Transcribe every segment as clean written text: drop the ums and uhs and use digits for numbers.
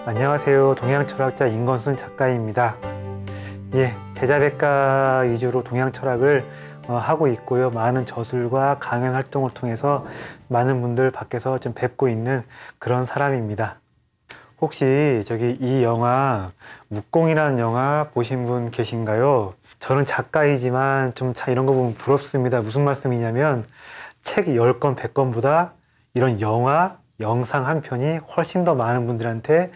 안녕하세요. 동양철학자 임건순 작가입니다. 제자백가 위주로 동양철학을 하고 있고요. 많은 저술과 강연 활동을 통해서 많은 분들 밖에서 좀 뵙고 있는 그런 사람입니다. 혹시 이 영화 묵공이라는 영화 보신 분 계신가요? 저는 작가이지만 좀 이런 거 보면 부럽습니다. 무슨 말씀이냐면 책 10권, 100권보다 이런 영화, 영상 한 편이 훨씬 더 많은 분들한테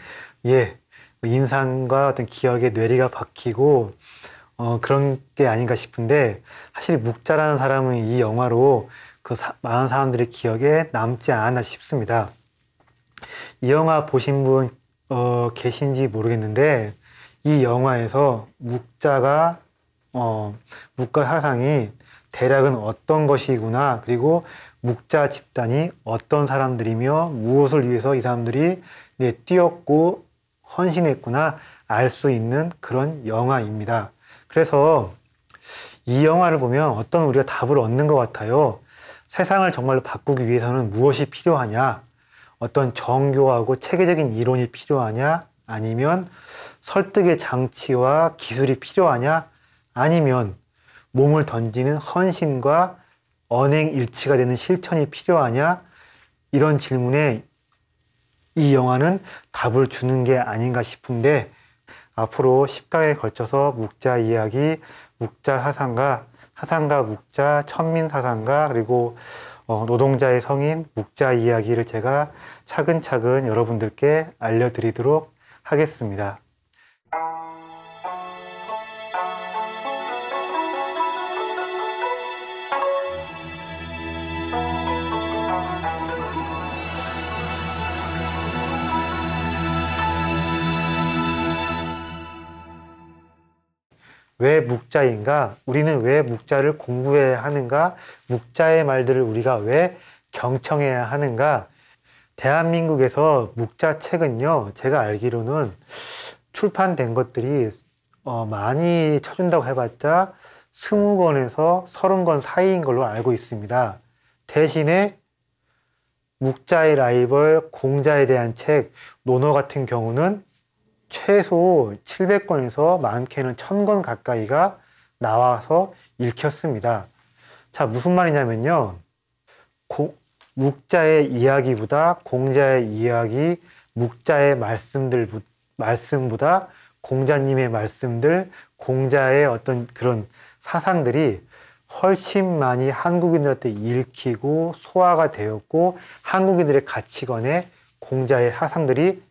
인상과 어떤 기억에 뇌리가 박히고 그런 게 아닌가 싶은데, 사실 묵자라는 사람은 이 영화로 많은 사람들의 기억에 남지 않았나 싶습니다. 이 영화 보신 분 계신지 모르겠는데, 이 영화에서 묵자 사상이 대략은 어떤 것이구나, 그리고 묵자 집단이 어떤 사람들이며 무엇을 위해서 이 사람들이 뛰었고 헌신했구나 알 수 있는 그런 영화입니다. 그래서 이 영화를 보면 어떤 우리가 답을 얻는 것 같아요. 세상을 정말로 바꾸기 위해서는 무엇이 필요하냐? 어떤 정교하고 체계적인 이론이 필요하냐? 아니면 설득의 장치와 기술이 필요하냐? 아니면 몸을 던지는 헌신과 언행일치가 되는 실천이 필요하냐? 이런 질문에 이 영화는 답을 주는 게 아닌가 싶은데, 앞으로 10강에 걸쳐서 묵자 이야기, 묵자 사상가, 묵자, 천민사상가, 그리고 노동자의 성인 묵자 이야기를 제가 차근차근 여러분들께 알려드리도록 하겠습니다. 왜 묵자인가? 우리는 왜 묵자를 공부해야 하는가? 묵자의 말들을 우리가 왜 경청해야 하는가? 대한민국에서 묵자 책은요, 제가 알기로는 출판된 것들이 많이 쳐준다고 해봤자 20권에서 30권 사이인 걸로 알고 있습니다. 대신에 묵자의 라이벌 공자에 대한 책, 논어 같은 경우는 최소 700권에서 많게는 1000권 가까이가 나와서 읽혔습니다. 자, 무슨 말이냐면요. 묵자의 이야기보다 공자의 이야기, 묵자의 말씀보다 공자님의 말씀들, 공자의 어떤 그런 사상들이 훨씬 많이 한국인들한테 읽히고 소화가 되었고, 한국인들의 가치관에 공자의 사상들이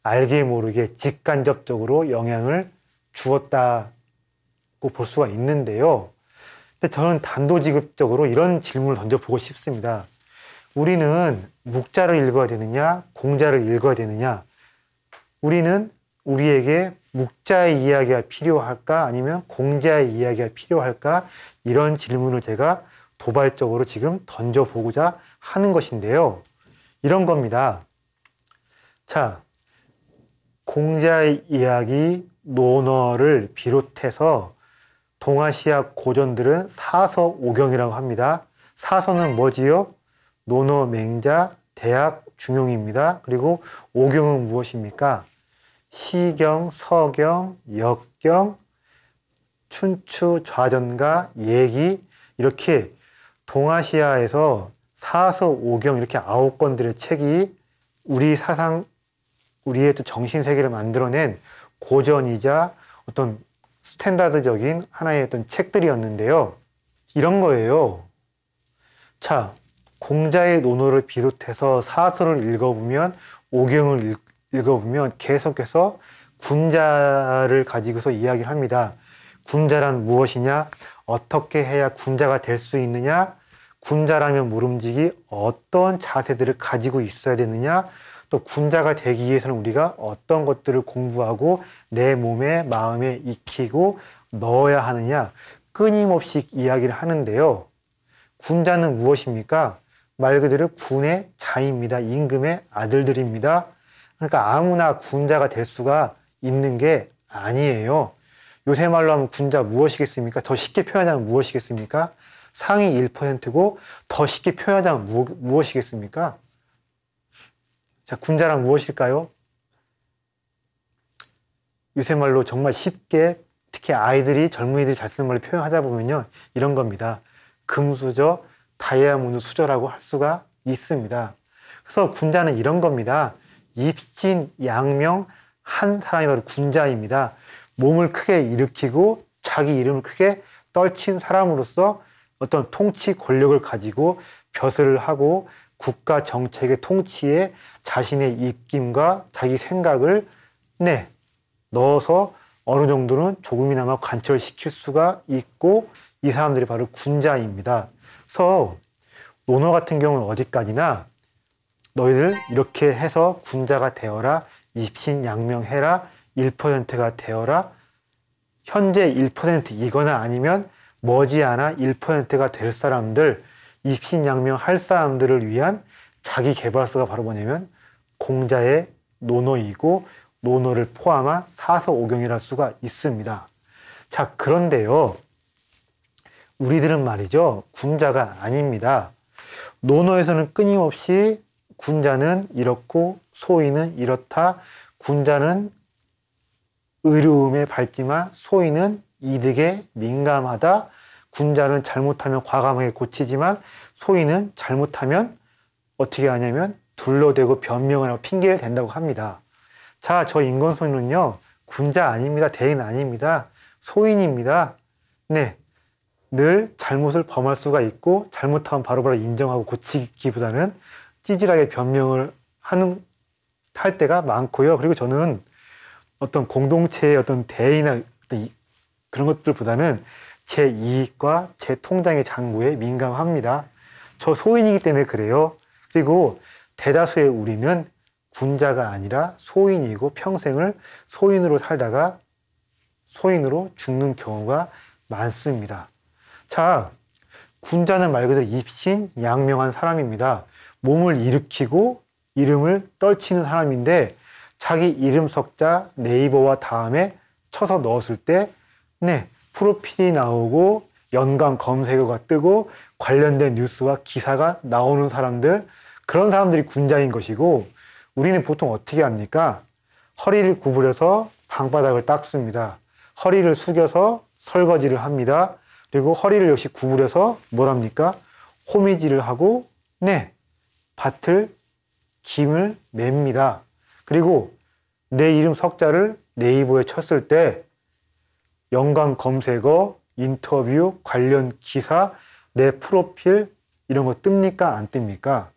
알게 모르게 직간접적으로 영향을 주었다고 볼 수가 있는데요. 근데 저는 단도직입적으로 이런 질문을 던져보고 싶습니다. 우리는 묵자를 읽어야 되느냐, 공자를 읽어야 되느냐? 우리에게 묵자의 이야기가 필요할까, 아니면 공자의 이야기가 필요할까? 이런 질문을 제가 도발적으로 지금 던져보고자 하는 것인데요. 이런 겁니다. 자, 공자의 이야기, 논어를 비롯해서 동아시아 고전들은 사서 오경이라고 합니다. 사서는 뭐지요? 논어, 맹자, 대학, 중용입니다. 그리고 오경은 무엇입니까? 시경, 서경, 역경, 춘추, 좌전가, 예기, 이렇게 동아시아에서 사서 오경 이렇게 9권들의 책이 우리의 정신세계를 만들어낸 고전이자 어떤 스탠다드적인 하나의 어떤 책들이었는데요. 이런 거예요. 자, 공자의 논어를 비롯해서 사서를 읽어보면, 오경을 읽어보면 계속해서 군자를 가지고서 이야기를 합니다. 군자란 무엇이냐? 어떻게 해야 군자가 될 수 있느냐? 군자라면 모름지기 어떤 자세들을 가지고 있어야 되느냐? 또 군자가 되기 위해서는 우리가 어떤 것들을 공부하고 내 몸에, 마음에 익히고 넣어야 하느냐, 끊임없이 이야기를 하는데요. 군자는 무엇입니까? 말 그대로 군의 자입니다. 임금의 아들들입니다. 그러니까 아무나 군자가 될 수가 있는 게 아니에요. 요새 말로 하면 군자 무엇이겠습니까? 더 쉽게 표현하자면 무엇이겠습니까? 상위 1%고 더 쉽게 표현하자면 무엇이겠습니까? 자, 군자란 무엇일까요? 요새 말로 정말 쉽게 특히 아이들이 젊은이들이 잘 쓰는 말로 표현하다 보면요. 이런 겁니다. 금수저, 다이아몬드 수저라고 할 수가 있습니다. 그래서 군자는 이런 겁니다. 입신양명 한 사람이 바로 군자입니다. 몸을 크게 일으키고 자기 이름을 크게 떨친 사람으로서 어떤 통치 권력을 가지고 벼슬을 하고 국가 정책의 통치에 자신의 입김과 자기 생각을 넣어서 어느 정도는 조금이나마 관철시킬 수가 있고 이 사람들이 바로 군자입니다. 그래서 논어 같은 경우는 어디까지나 너희들 이렇게 해서 군자가 되어라, 입신양명해라, 1%가 되어라, 현재 1%이거나 아니면 머지않아 1%가 될 사람들, 입신양명할 사람들을 위한 자기 개발서가 바로 뭐냐면 공자의 논어이고 논어를 포함한 사서오경이랄 수가 있습니다. 자, 그런데요. 우리들은 말이죠. 군자가 아닙니다. 논어에서는 끊임없이 군자는 이렇고 소인은 이렇다. 군자는 의로움에 밝지만 소인은 이득에 민감하다. 군자는 잘못하면 과감하게 고치지만 소인은 잘못하면 어떻게 하냐면 둘러대고 변명을 하고 핑계를 댄다고 합니다. 자, 저 인권소인은요. 군자 아닙니다. 대인 아닙니다. 소인입니다. 네, 늘 잘못을 범할 수가 있고 잘못하면 바로바로 인정하고 고치기보다는 찌질하게 변명을 할 때가 많고요. 그리고 저는 어떤 공동체의 어떤 대의나 어떤 그런 것들보다는 제 이익과 제 통장의 장부에 민감합니다. 저 소인이기 때문에 그래요. 그리고 대다수의 우리는 군자가 아니라 소인이고 평생을 소인으로 살다가 소인으로 죽는 경우가 많습니다. 자, 군자는 말 그대로 입신양명한 사람입니다. 몸을 일으키고 이름을 떨치는 사람인데 자기 이름 석자 네이버와 다음에 쳐서 넣었을 때 프로필이 나오고 연관 검색어가 뜨고 관련된 뉴스와 기사가 나오는 사람들, 그런 사람들이 군자인 것이고 우리는 보통 어떻게 합니까? 허리를 구부려서 방바닥을 닦습니다. 허리를 숙여서 설거지를 합니다. 그리고 허리를 역시 구부려서 뭘 합니까? 호미질을 하고 밭을 김을 맵니다. 그리고 내 이름 석자를 네이버에 쳤을 때 연관 검색어, 인터뷰, 관련 기사, 내 프로필 이런 거 뜹니까? 안 뜹니까?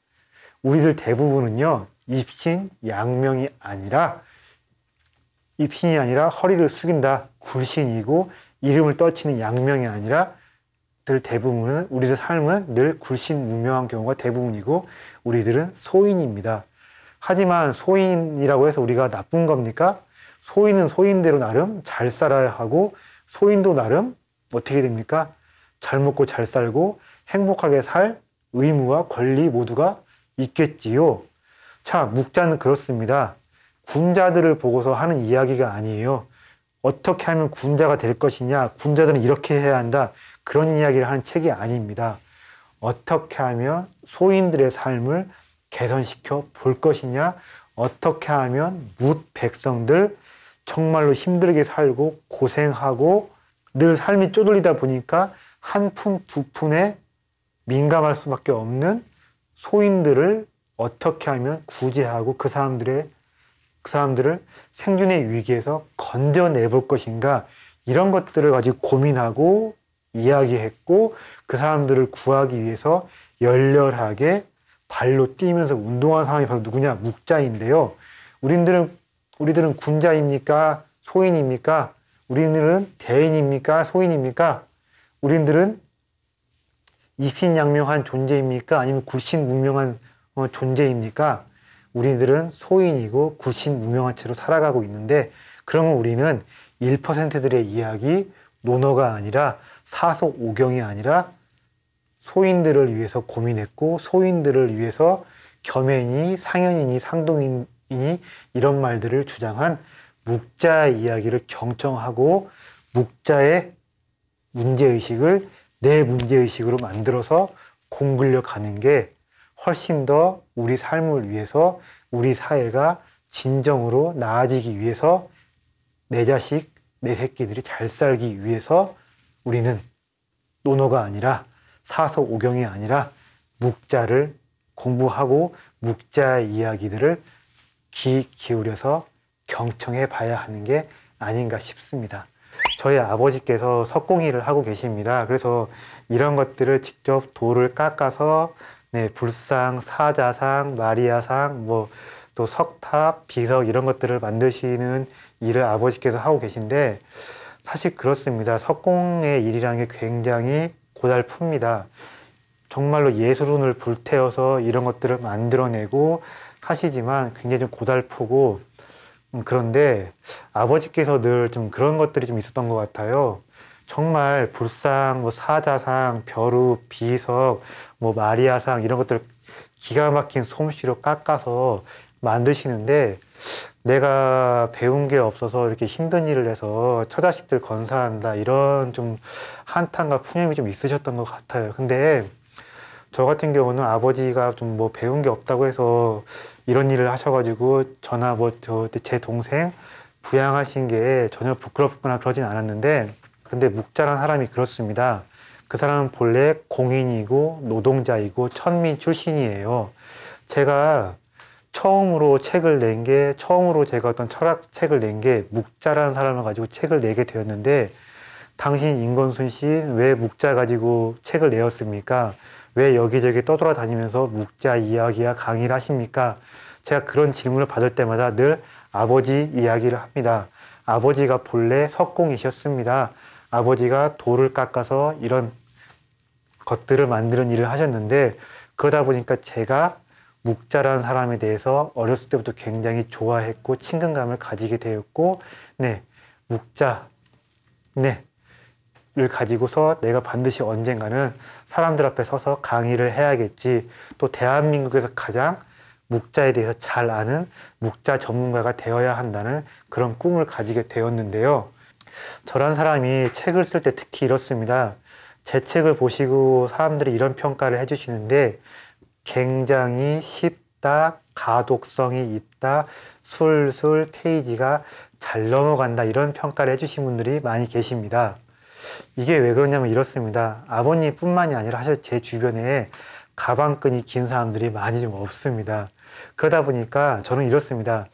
우리들 대부분은요. 입신양명이 아니라 입신이 아니라 허리를 숙인다. 굴신이고 이름을 떨치는 양명이 아니라 대부분은 우리들 삶은 늘 굴신무명한 경우가 대부분이고 우리들은 소인입니다. 하지만 소인이라고 해서 우리가 나쁜 겁니까? 소인은 소인대로 나름 잘 살아야 하고 소인도 나름 어떻게 됩니까? 잘 먹고 잘 살고 행복하게 살 의무와 권리 모두가 있겠지요. 자, 묵자는 그렇습니다. 군자들을 보고서 하는 이야기가 아니에요. 어떻게 하면 군자가 될 것이냐, 군자들은 이렇게 해야 한다, 그런 이야기를 하는 책이 아닙니다. 어떻게 하면 소인들의 삶을 개선시켜 볼 것이냐, 어떻게 하면 뭇 백성들 정말로 힘들게 살고 고생하고 늘 삶이 쪼들리다 보니까 한 푼, 두 푼에 민감할 수밖에 없는 소인들을 어떻게 하면 구제하고 그 사람들을 생존의 위기에서 건져내볼 것인가, 이런 것들을 가지고 고민하고 이야기했고 그 사람들을 구하기 위해서 열렬하게 발로 뛰면서 운동한 사람이 바로 누구냐? 묵자인데요. 우리들은 군자입니까? 소인입니까? 우리들은 대인입니까? 소인입니까? 우리들은 입신양명한 존재입니까? 아니면 굴신무명한 존재입니까? 우리들은 소인이고 굴신무명한 채로 살아가고 있는데, 그러면 우리는 1%들의 이야기, 논어가 아니라 사서오경이 아니라 소인들을 위해서 고민했고 소인들을 위해서 겸연이니 상연이니 상동이니 이런 말들을 주장한 묵자의 이야기를 경청하고 묵자의 문제의식을 내 문제의식으로 만들어서 공굴려 가는 게 훨씬 더 우리 삶을 위해서 우리 사회가 진정으로 나아지기 위해서 내 자식, 내 새끼들이 잘 살기 위해서 우리는 논어가 아니라 사서오경이 아니라 묵자를 공부하고 묵자의 이야기들을 귀 기울여서 경청해 봐야 하는 게 아닌가 싶습니다. 저희 아버지께서 석공일을 하고 계십니다. 그래서 이런 것들을 직접 돌을 깎아서 불상, 사자상, 마리아상, 또 석탑, 비석 이런 것들을 만드시는 일을 아버지께서 하고 계신데 사실 그렇습니다. 석공의 일이라는 게 굉장히 고달픕니다. 정말로 예술운을 불태워서 이런 것들을 만들어내고 하시지만 굉장히 좀 고달프고 그런데 아버지께서 늘 좀 그런 것들이 좀 있었던 것 같아요. 정말 불상, 사자상, 벼루, 비석, 마리아상 이런 것들 기가 막힌 솜씨로 깎아서 만드시는데 내가 배운 게 없어서 이렇게 힘든 일을 해서 처자식들 건사한다 이런 좀 한탄과 푸념이 좀 있으셨던 것 같아요. 근데 저 같은 경우는 아버지가 좀 배운 게 없다고 해서 이런 일을 하셔가지고 저나 제 동생 부양하신 게 전혀 부끄럽거나 그러진 않았는데 근데 묵자란 사람이 그렇습니다. 그 사람은 본래 공인이고 노동자이고 천민 출신이에요. 제가 처음으로 제가 어떤 철학책을 낸 게 묵자라는 사람을 가지고 책을 내게 되었는데 당신 임건순 씨 왜 묵자 가지고 책을 내었습니까? 왜 여기저기 떠돌아다니면서 묵자 이야기야 강의를 하십니까? 제가 그런 질문을 받을 때마다 늘 아버지 이야기를 합니다. 아버지가 본래 석공이셨습니다. 아버지가 돌을 깎아서 이런 것들을 만드는 일을 하셨는데 그러다 보니까 제가 묵자라는 사람에 대해서 어렸을 때부터 굉장히 좋아했고 친근감을 가지게 되었고 묵자 를 가지고서 내가 반드시 언젠가는 사람들 앞에 서서 강의를 해야겠지. 또 대한민국에서 가장 묵자에 대해서 잘 아는 묵자 전문가가 되어야 한다는 그런 꿈을 가지게 되었는데요. 저란 사람이 책을 쓸 때 특히 이렇습니다. 제 책을 보시고 사람들이 이런 평가를 해주시는데 굉장히 쉽다, 가독성이 있다, 술술 페이지가 잘 넘어간다 이런 평가를 해주신 분들이 많이 계십니다. 이게 왜 그러냐면 이렇습니다. 아버님뿐만이 아니라 사실 제 주변에 가방끈이 긴 사람들이 많이 좀 없습니다. 그러다 보니까 저는 이렇습니다.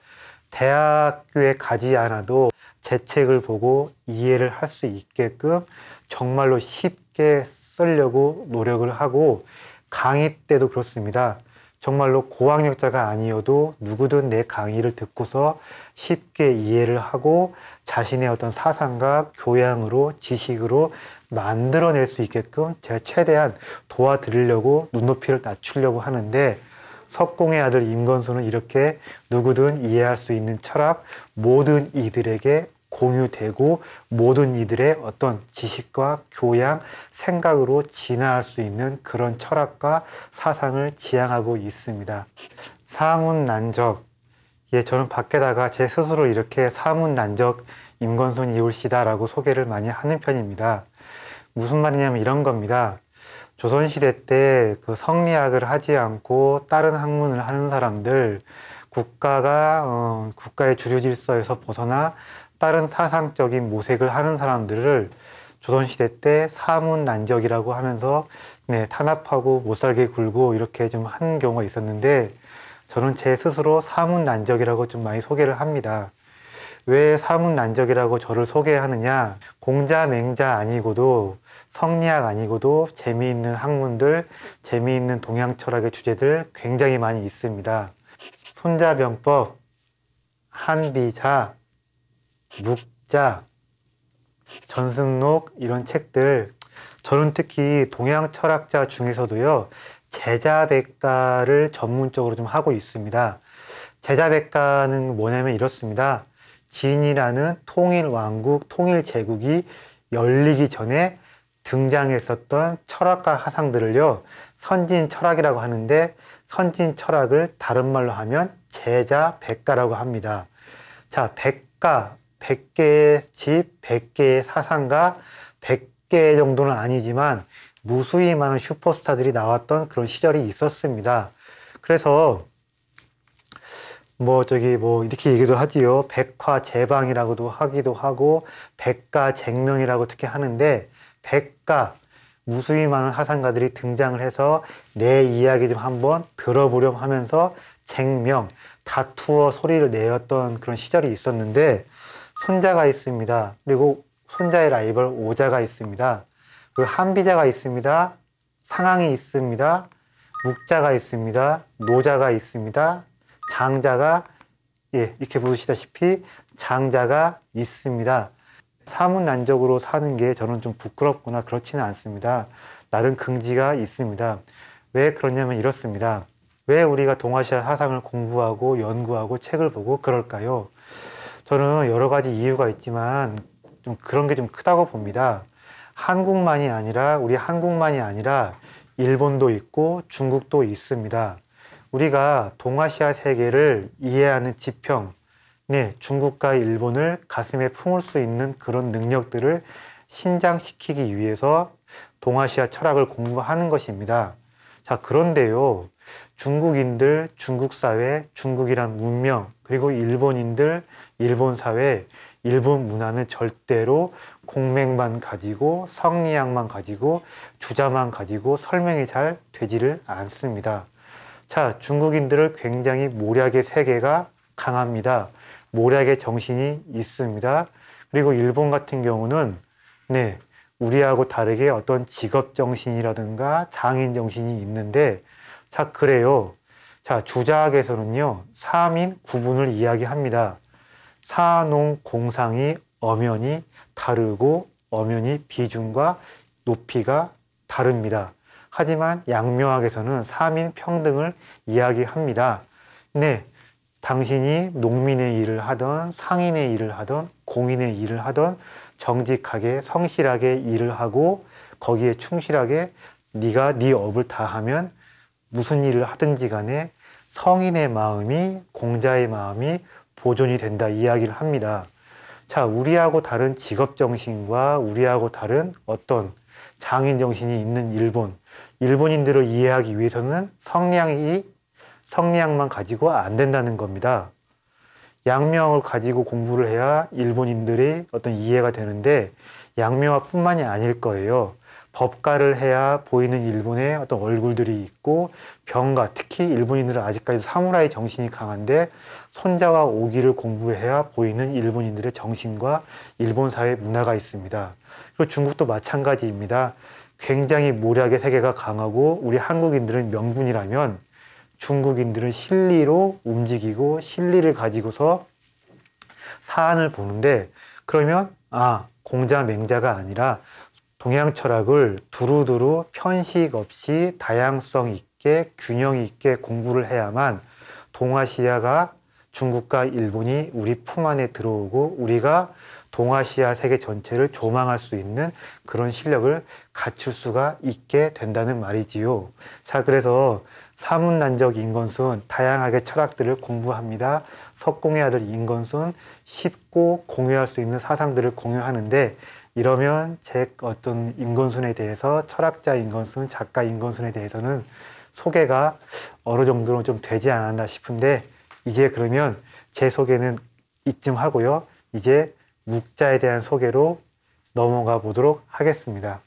대학교에 가지 않아도 제 책을 보고 이해를 할 수 있게끔 정말로 쉽게 쓰려고 노력을 하고 강의 때도 그렇습니다. 정말로 고학력자가 아니어도 누구든 내 강의를 듣고서 쉽게 이해를 하고 자신의 어떤 사상과 교양으로 지식으로 만들어낼 수 있게끔 제가 최대한 도와드리려고 눈높이를 낮추려고 하는데 석공의 아들 임건순은 이렇게 누구든 이해할 수 있는 철학 모든 이들에게 공유되고 모든 이들의 어떤 지식과 교양, 생각으로 진화할 수 있는 그런 철학과 사상을 지향하고 있습니다. 사문난적. 저는 밖에다가 제 스스로 이렇게 사문난적 임건순 이울씨다 라고 소개를 많이 하는 편입니다. 무슨 말이냐면 이런 겁니다. 조선시대 때 그 성리학을 하지 않고 다른 학문을 하는 사람들, 국가의 주류 질서에서 벗어나 다른 사상적인 모색을 하는 사람들을 조선시대 때 사문난적이라고 하면서 탄압하고 못살게 굴고 이렇게 좀 한 경우가 있었는데 저는 제 스스로 사문난적이라고 좀 많이 소개를 합니다. 왜 사문난적이라고 저를 소개하느냐? 공자맹자 아니고도 성리학 아니고도 재미있는 학문들, 재미있는 동양 철학의 주제들 굉장히 많이 있습니다. 손자병법, 한비자, 묵자, 전승록 이런 책들 저는 특히 동양 철학자 중에서도요 제자백가를 전문적으로 좀 하고 있습니다. 제자백가는 뭐냐면 이렇습니다. 진이라는 통일왕국, 통일제국이 열리기 전에 등장했었던 철학과 사상들을요 선진 철학이라고 하는데 선진 철학을 다른 말로 하면 제자백가라고 합니다. 자, 백가 100개의 집, 100개의 사상가, 100개 정도는 아니지만 무수히 많은 슈퍼스타들이 나왔던 그런 시절이 있었습니다. 그래서 뭐 이렇게 얘기도 하지요. 백화제방이라고도 하기도 하고 백가쟁명이라고 특히 하는데, 백가 무수히 많은 화상가들이 등장을 해서 내 이야기 좀 한번 들어보렴 하면서 쟁명, 다투어 소리를 내었던 그런 시절이 있었는데, 손자가 있습니다. 그리고 손자의 라이벌 오자가 있습니다. 그리고 한비자가 있습니다. 상황이 있습니다. 묵자가 있습니다. 노자가 있습니다. 장자가, 이렇게 보시다시피 장자가 있습니다. 사문난적으로 사는 게 저는 좀 부끄럽거나 그렇지는 않습니다. 나름 긍지가 있습니다. 왜 그러냐면 이렇습니다. 왜 우리가 동아시아 사상을 공부하고 연구하고 책을 보고 그럴까요? 저는 여러 가지 이유가 있지만 좀 그런 게 좀 크다고 봅니다. 우리 한국만이 아니라 일본도 있고 중국도 있습니다. 우리가 동아시아 세계를 이해하는 지평, 중국과 일본을 가슴에 품을 수 있는 그런 능력들을 신장시키기 위해서 동아시아 철학을 공부하는 것입니다. 자, 그런데요, 중국인들, 중국 사회, 중국이란 문명, 그리고 일본인들, 일본 사회, 일본 문화는 절대로 공맥만 가지고 성리학만 가지고 주자만 가지고 설명이 잘 되지를 않습니다. 자, 중국인들은 굉장히 모략의 세계가 강합니다. 모략의 정신이 있습니다. 그리고 일본 같은 경우는 우리하고 다르게 어떤 직업 정신이라든가 장인 정신이 있는데, 자, 그래요. 자, 주자학에서는요, 사민 구분을 이야기합니다. 사농 공상이 엄연히 다르고 엄연히 비중과 높이가 다릅니다. 하지만 양묘학에서는 사민 평등을 이야기합니다. 당신이 농민의 일을 하던 상인의 일을 하던 공인의 일을 하던 정직하게 성실하게 일을 하고 거기에 충실하게 네가 네 업을 다하면 무슨 일을 하든지 간에 성인의 마음이 공자의 마음이 보존이 된다 이야기를 합니다. 자, 우리하고 다른 직업정신과 우리하고 다른 어떤 장인정신이 있는 일본인들을 이해하기 위해서는 성리학만 가지고 안 된다는 겁니다. 양묘학을 가지고 공부를 해야 일본인들의 어떤 이해가 되는데, 양묘학뿐만이 아닐 거예요. 법가를 해야 보이는 일본의 어떤 얼굴들이 있고, 병가, 특히 일본인들은 아직까지 사무라이 정신이 강한데 손자와 오기를 공부해야 보이는 일본인들의 정신과 일본 사회 문화가 있습니다. 그리고 중국도 마찬가지입니다. 굉장히 모략의 세계가 강하고 우리 한국인들은 명분이라면 중국인들은 실리로 움직이고 실리를 가지고서 사안을 보는데, 그러면 공자 맹자가 아니라 동양 철학을 두루두루 편식 없이 다양성 있게 균형 있게 공부를 해야만 동아시아가 중국과 일본이 우리 품 안에 들어오고 우리가 동아시아 세계 전체를 조망할 수 있는 그런 실력을 갖출 수가 있게 된다는 말이지요. 자, 그래서 사문난적 인건순 다양하게 철학들을 공부합니다. 석공의 아들 인건순 쉽고 공유할 수 있는 사상들을 공유하는데, 이러면 제 어떤 인건순에 대해서 철학자 인건순, 작가 인건순에 대해서는 소개가 어느 정도로 좀 되지 않았나 싶은데, 이제 그러면 제 소개는 이쯤 하고요. 이제 묵자에 대한 소개로 넘어가 보도록 하겠습니다.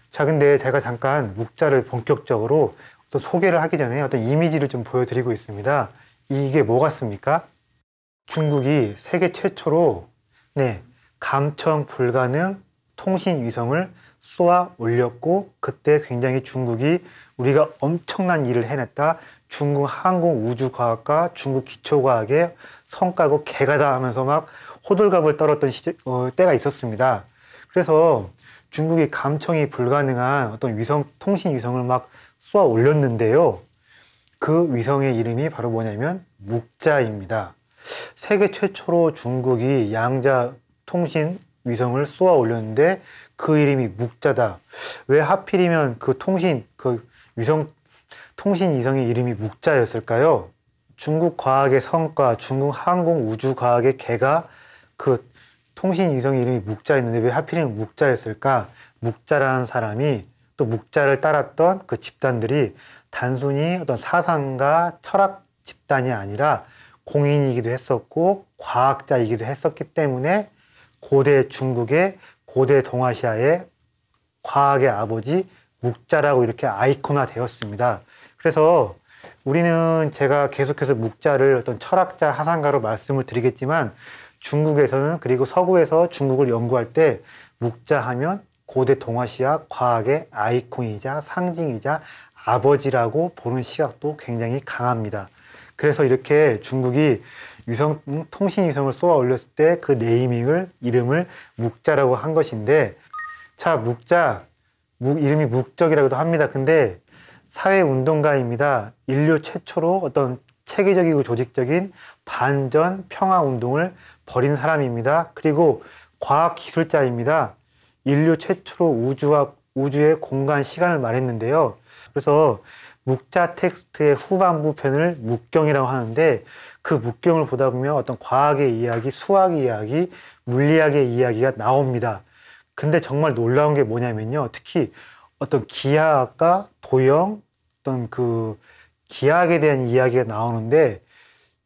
자, 근데 제가 잠깐 묵자를 본격적으로 또 소개를 하기 전에 어떤 이미지를 좀 보여드리고 있습니다. 이게 뭐 같습니까? 중국이 세계 최초로 감청 불가능 통신 위성을 쏘아 올렸고, 그때 굉장히 중국이 우리가 엄청난 일을 해냈다. 중국 항공우주과학과 중국 기초과학의 성과고 개가다 하면서 막 호들갑을 떨었던 때가 있었습니다. 그래서 중국이 감청이 불가능한 어떤 통신 위성을 막 쏘아 올렸는데요. 그 위성의 이름이 바로 뭐냐면 묵자입니다. 세계 최초로 중국이 양자 통신 위성을 쏘아 올렸는데 그 이름이 묵자다. 왜 하필이면 그 통신 위성의 이름이 묵자였을까요? 중국 과학의 성과, 중국 항공우주과학의 개가 그 통신위성 이름이 묵자였는데 왜 하필이면 묵자였을까? 묵자라는 사람이 또 묵자를 따랐던 그 집단들이 단순히 어떤 사상가, 철학 집단이 아니라 공인이기도 했었고 과학자이기도 했었기 때문에 고대 중국의 고대 동아시아의 과학의 아버지 묵자라고 이렇게 아이콘화 되었습니다. 그래서 우리는 제가 계속해서 묵자를 어떤 철학자, 사상가로 말씀을 드리겠지만 중국에서는 그리고 서구에서 중국을 연구할 때 묵자 하면 고대 동아시아 과학의 아이콘이자 상징이자 아버지라고 보는 시각도 굉장히 강합니다. 그래서 이렇게 중국이 통신위성을 쏘아 올렸을 때 그 네이밍을, 이름을 묵자라고 한 것인데, 자, 묵자, 이름이 묵적이라고도 합니다. 근데 사회운동가입니다. 인류 최초로 어떤 체계적이고 조직적인 반전 평화 운동을 벌인 사람입니다. 그리고 과학기술자입니다. 인류 최초로 우주의 공간, 시간을 말했는데요. 그래서 묵자 텍스트의 후반부 편을 묵경이라고 하는데 그 묵경을 보다 보면 어떤 과학의 이야기, 수학의 이야기, 물리학의 이야기가 나옵니다. 근데 정말 놀라운 게 뭐냐면요. 특히 어떤 기하학과 도형, 어떤 그 기하학에 대한 이야기가 나오는데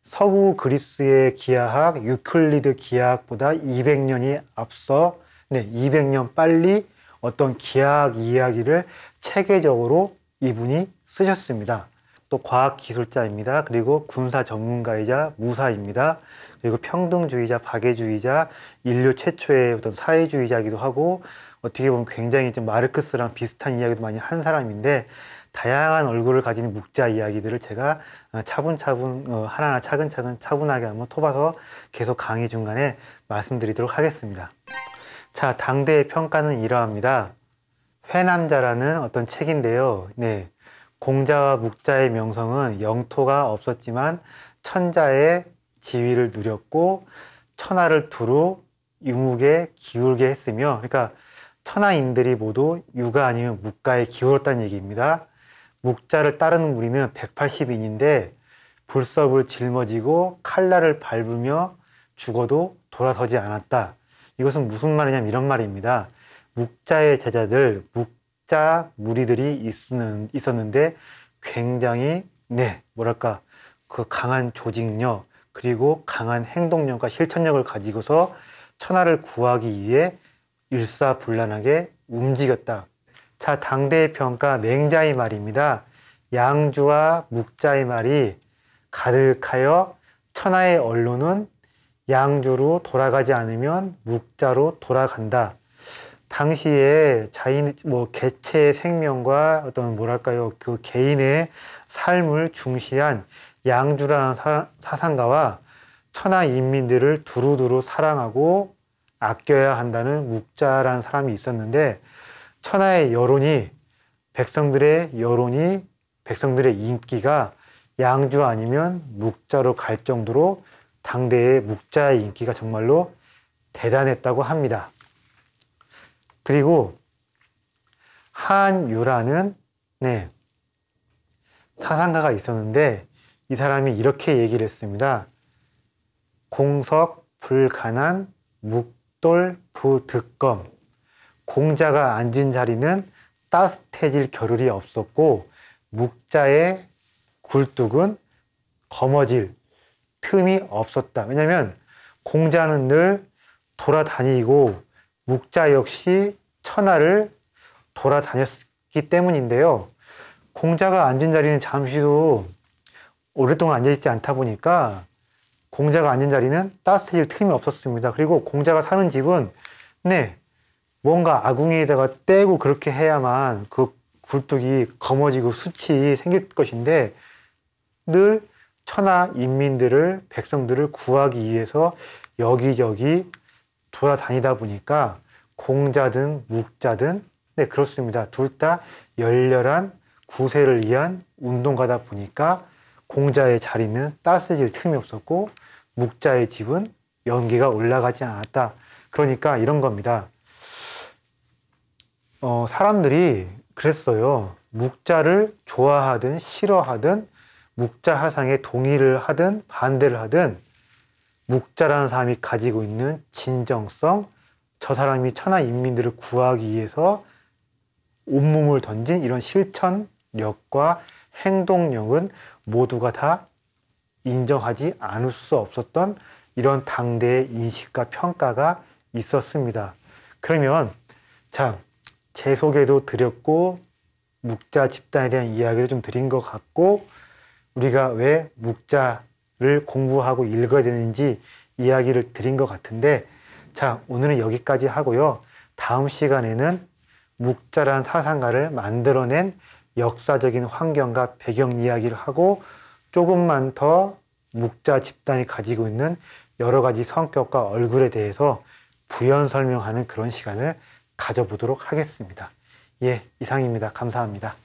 서구 그리스의 기하학, 유클리드 기하학보다 200년이 앞서 200년 빨리 어떤 기하학 이야기를 체계적으로 이분이 쓰셨습니다. 또 과학기술자입니다. 그리고 군사 전문가이자 무사입니다. 그리고 평등주의자, 박애주의자, 인류 최초의 어떤 사회주의자이기도 하고 어떻게 보면 굉장히 좀 마르크스랑 비슷한 이야기도 많이 한 사람인데 다양한 얼굴을 가진 묵자 이야기들을 제가 차분차분 하나하나 차근차근 차분하게 한번 토봐서 계속 강의 중간에 말씀드리도록 하겠습니다. 자, 당대의 평가는 이러합니다. 회남자라는 어떤 책인데요. 네, 공자와 묵자의 명성은 영토가 없었지만 천자의 지위를 누렸고 천하를 두루 유묵에 기울게 했으며, 그러니까 천하인들이 모두 유가 아니면 묵가에 기울었다는 얘기입니다. 묵자를 따르는 무리는 180인인데 불섭을 짊어지고 칼날을 밟으며 죽어도 돌아서지 않았다. 이것은 무슨 말이냐면 이런 말입니다. 묵자의 제자들, 묵자 무리들이 있었는데 굉장히 뭐랄까 그 강한 조직력 그리고 강한 행동력과 실천력을 가지고서 천하를 구하기 위해 일사불란하게 움직였다. 자, 당대의 평가 맹자의 말입니다. 양주와 묵자의 말이 가득하여 천하의 언론은 양주로 돌아가지 않으면 묵자로 돌아간다. 당시에 개체의 생명과 어떤 뭐랄까요, 그 개인의 삶을 중시한 양주라는 사상가와 천하 인민들을 두루두루 사랑하고 아껴야 한다는 묵자라는 사람이 있었는데 천하의 여론이 백성들의 인기가 양주 아니면 묵자로 갈 정도로 당대의 묵자의 인기가 정말로 대단했다고 합니다. 그리고 한유라는 사상가가 있었는데 이 사람이 이렇게 얘기를 했습니다. 공석 불가난 묵돌 부득검. 공자가 앉은 자리는 따뜻해질 겨를이 없었고 묵자의 굴뚝은 검어질 틈이 없었다. 왜냐하면 공자는 늘 돌아다니고 묵자 역시 천하를 돌아다녔기 때문인데요. 공자가 앉은 자리는 잠시도 오랫동안 앉아있지 않다 보니까 공자가 앉은 자리는 따뜻해질 틈이 없었습니다. 그리고 공자가 사는 집은 뭔가 아궁이에다가 떼고 그렇게 해야만 그 굴뚝이 검어지고 숯이 생길 것인데 늘 천하 인민들을, 백성들을 구하기 위해서 여기저기 돌아다니다 보니까 공자든 묵자든 그렇습니다. 둘 다 열렬한 구세를 위한 운동가다 보니까 공자의 자리는 따스해질 틈이 없었고 묵자의 집은 연기가 올라가지 않았다. 그러니까 이런 겁니다. 사람들이 그랬어요. 묵자를 좋아하든 싫어하든 묵자 사상에 동의를 하든 반대를 하든 묵자라는 사람이 가지고 있는 진정성, 저 사람이 천하 인민들을 구하기 위해서 온몸을 던진 이런 실천력과 행동력은 모두가 다 인정하지 않을 수 없었던 이런 당대의 인식과 평가가 있었습니다. 그러면 자, 제 소개도 드렸고 묵자 집단에 대한 이야기도 좀 드린 것 같고 우리가 왜 묵자를 공부하고 읽어야 되는지 이야기를 드린 것 같은데 자, 오늘은 여기까지 하고요. 다음 시간에는 묵자라는 사상가를 만들어낸 역사적인 환경과 배경 이야기를 하고 조금만 더 묵자 집단이 가지고 있는 여러 가지 성격과 얼굴에 대해서 부연 설명하는 그런 시간을 가져보도록 하겠습니다. 예, 이상입니다. 감사합니다.